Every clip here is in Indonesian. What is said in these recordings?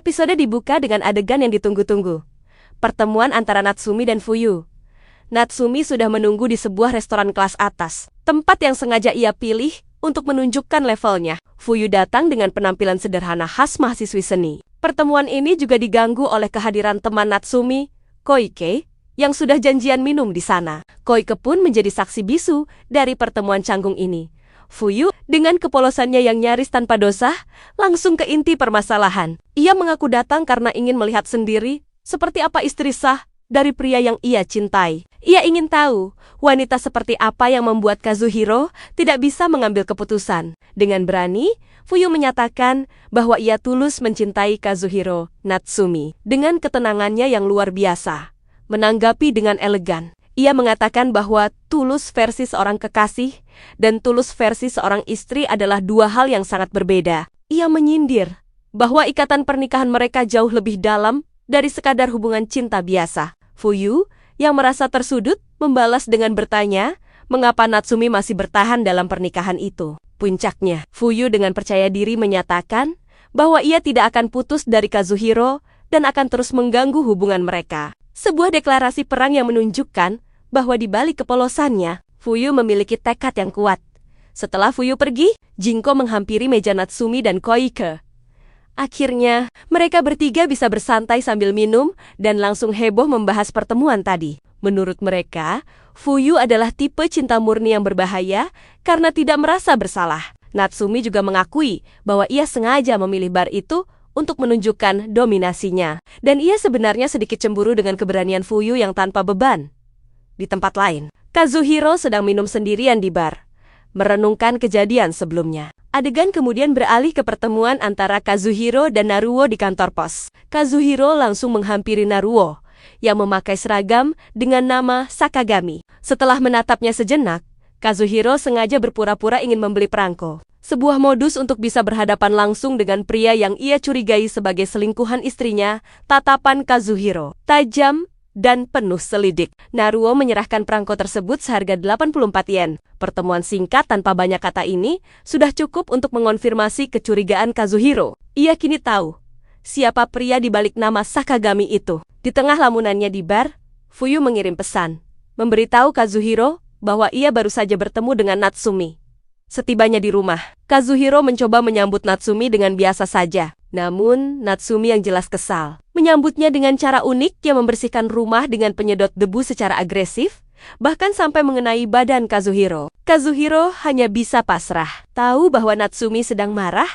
Episode dibuka dengan adegan yang ditunggu-tunggu. Pertemuan antara Natsumi dan Fuyu. Natsumi sudah menunggu di sebuah restoran kelas atas, tempat yang sengaja ia pilih untuk menunjukkan levelnya. Fuyu datang dengan penampilan sederhana khas mahasiswi seni. Pertemuan ini juga diganggu oleh kehadiran teman Natsumi, Koike, yang sudah janjian minum di sana. Koike pun menjadi saksi bisu dari pertemuan canggung ini. Fuyu, dengan kepolosannya yang nyaris tanpa dosa, langsung ke inti permasalahan. Ia mengaku datang karena ingin melihat sendiri seperti apa istri sah dari pria yang ia cintai. Ia ingin tahu wanita seperti apa yang membuat Kazuhiro tidak bisa mengambil keputusan. Dengan berani, Fuyu menyatakan bahwa ia tulus mencintai Kazuhiro Natsumi. Dengan ketenangannya yang luar biasa, menanggapi dengan elegan. Ia mengatakan bahwa tulus versi seorang kekasih dan tulus versi seorang istri adalah dua hal yang sangat berbeda. Ia menyindir bahwa ikatan pernikahan mereka jauh lebih dalam dari sekadar hubungan cinta biasa. Fuyu, yang merasa tersudut, membalas dengan bertanya, mengapa Natsumi masih bertahan dalam pernikahan itu. Puncaknya, Fuyu dengan percaya diri menyatakan bahwa ia tidak akan putus dari Kazuhiro dan akan terus mengganggu hubungan mereka. Sebuah deklarasi perang yang menunjukkan bahwa di balik kepolosannya, Fuyu memiliki tekad yang kuat. Setelah Fuyu pergi, Jinko menghampiri meja Natsumi dan Koike. Akhirnya, mereka bertiga bisa bersantai sambil minum dan langsung heboh membahas pertemuan tadi. Menurut mereka, Fuyu adalah tipe cinta murni yang berbahaya karena tidak merasa bersalah. Natsumi juga mengakui bahwa ia sengaja memilih bar itu untuk menunjukkan dominasinya. Dan ia sebenarnya sedikit cemburu dengan keberanian Fuyu yang tanpa beban. Di tempat lain, Kazuhiro sedang minum sendirian di bar, merenungkan kejadian sebelumnya. Adegan kemudian beralih ke pertemuan antara Kazuhiro dan Naruo di kantor pos. Kazuhiro langsung menghampiri Naruo, yang memakai seragam dengan nama Sakagami. Setelah menatapnya sejenak, Kazuhiro sengaja berpura-pura ingin membeli perangko. Sebuah modus untuk bisa berhadapan langsung dengan pria yang ia curigai sebagai selingkuhan istrinya. Tatapan Kazuhiro tajam dan penuh selidik. Naruo menyerahkan perangko tersebut seharga 84 yen. Pertemuan singkat tanpa banyak kata ini sudah cukup untuk mengonfirmasi kecurigaan Kazuhiro. Ia kini tahu siapa pria di balik nama Sakagami itu. Di tengah lamunannya di bar, Fuyu mengirim pesan, memberitahu Kazuhiro bahwa ia baru saja bertemu dengan Natsumi. Setibanya di rumah, Kazuhiro mencoba menyambut Natsumi dengan biasa saja. Namun, Natsumi yang jelas kesal menyambutnya dengan cara unik yang membersihkan rumah dengan penyedot debu secara agresif, bahkan sampai mengenai badan Kazuhiro. Kazuhiro hanya bisa pasrah. Tahu bahwa Natsumi sedang marah,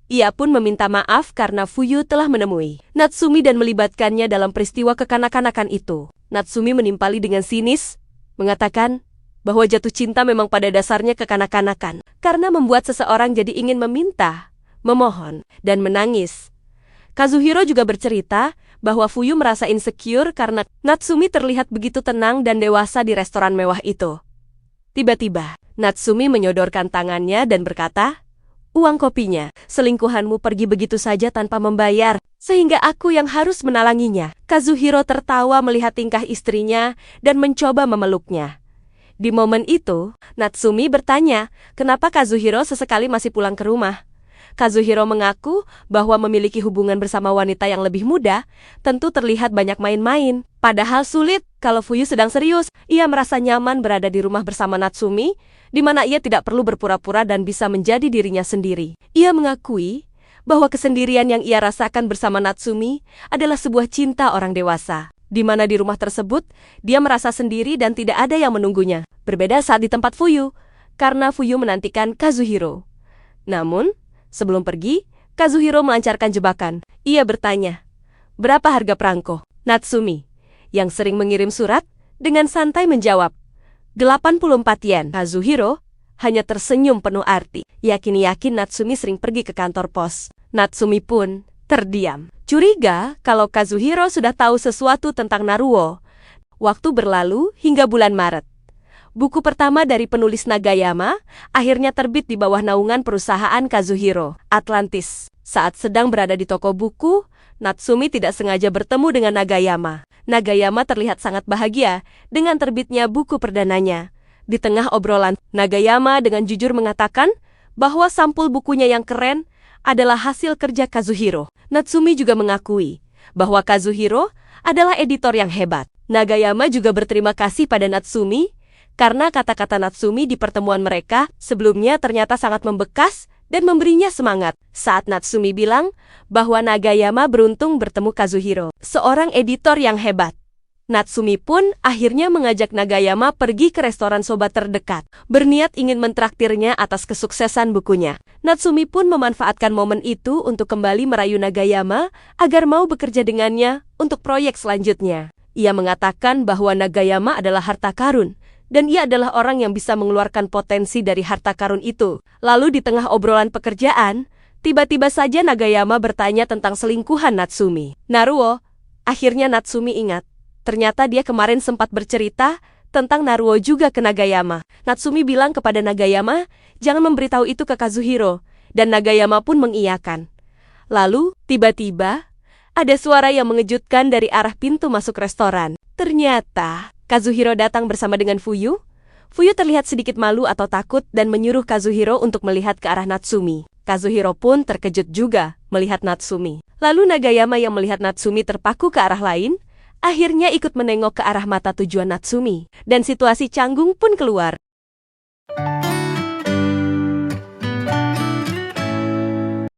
ia pun meminta maaf karena Fuyu telah menemui Natsumi dan melibatkannya dalam peristiwa kekanak-kanakan itu. Natsumi menimpali dengan sinis, mengatakan bahwa jatuh cinta memang pada dasarnya kekanak-kanakan, karena membuat seseorang jadi ingin meminta, memohon, dan menangis. Kazuhiro juga bercerita bahwa Fuyu merasa insecure karena Natsumi terlihat begitu tenang dan dewasa di restoran mewah itu. Tiba-tiba, Natsumi menyodorkan tangannya dan berkata, "Uang kopinya, selingkuhanmu pergi begitu saja tanpa membayar, sehingga aku yang harus menalanginya." Kazuhiro tertawa melihat tingkah istrinya dan mencoba memeluknya. Di momen itu, Natsumi bertanya, kenapa Kazuhiro sesekali masih pulang ke rumah. Kazuhiro mengaku bahwa memiliki hubungan bersama wanita yang lebih muda tentu terlihat banyak main-main. Padahal sulit kalau Fuyu sedang serius. Ia merasa nyaman berada di rumah bersama Natsumi, di mana ia tidak perlu berpura-pura dan bisa menjadi dirinya sendiri. Ia mengakui bahwa kesendirian yang ia rasakan bersama Natsumi adalah sebuah cinta orang dewasa, di mana di rumah tersebut dia merasa sendiri dan tidak ada yang menunggunya. Berbeda saat di tempat Fuyu, karena Fuyu menantikan Kazuhiro. Namun, sebelum pergi, Kazuhiro melancarkan jebakan. Ia bertanya, berapa harga perangko? Natsumi, yang sering mengirim surat, dengan santai menjawab, 84 yen. Kazuhiro hanya tersenyum penuh arti. Yakin-yakin Natsumi sering pergi ke kantor pos. Natsumi pun terdiam. Curiga kalau Kazuhiro sudah tahu sesuatu tentang Naruo. Waktu berlalu hingga bulan Maret. Buku pertama dari penulis Nagayama akhirnya terbit di bawah naungan perusahaan Kazuhiro, Atlantis. Saat sedang berada di toko buku, Natsumi tidak sengaja bertemu dengan Nagayama. Nagayama terlihat sangat bahagia dengan terbitnya buku perdananya. Di tengah obrolan, Nagayama dengan jujur mengatakan bahwa sampul bukunya yang keren adalah hasil kerja Kazuhiro. Natsumi juga mengakui bahwa Kazuhiro adalah editor yang hebat. Nagayama juga berterima kasih pada Natsumi karena kata-kata Natsumi di pertemuan mereka sebelumnya ternyata sangat membekas dan memberinya semangat. Saat Natsumi bilang bahwa Nagayama beruntung bertemu Kazuhiro, seorang editor yang hebat. Natsumi pun akhirnya mengajak Nagayama pergi ke restoran soba terdekat, berniat ingin mentraktirnya atas kesuksesan bukunya. Natsumi pun memanfaatkan momen itu untuk kembali merayu Nagayama agar mau bekerja dengannya untuk proyek selanjutnya. Ia mengatakan bahwa Nagayama adalah harta karun, dan ia adalah orang yang bisa mengeluarkan potensi dari harta karun itu. Lalu di tengah obrolan pekerjaan, tiba-tiba saja Nagayama bertanya tentang selingkuhan Natsumi. Naruo, akhirnya Natsumi ingat. Ternyata dia kemarin sempat bercerita tentang Naruo juga ke Nagayama. Natsumi bilang kepada Nagayama, jangan memberitahu itu ke Kazuhiro, dan Nagayama pun mengiyakan. Lalu, tiba-tiba, ada suara yang mengejutkan dari arah pintu masuk restoran. Ternyata, Kazuhiro datang bersama dengan Fuyu. Fuyu terlihat sedikit malu atau takut dan menyuruh Kazuhiro untuk melihat ke arah Natsumi. Kazuhiro pun terkejut juga melihat Natsumi. Lalu Nagayama yang melihat Natsumi terpaku ke arah lain, akhirnya ikut menengok ke arah mata tujuan Natsumi, dan situasi canggung pun keluar.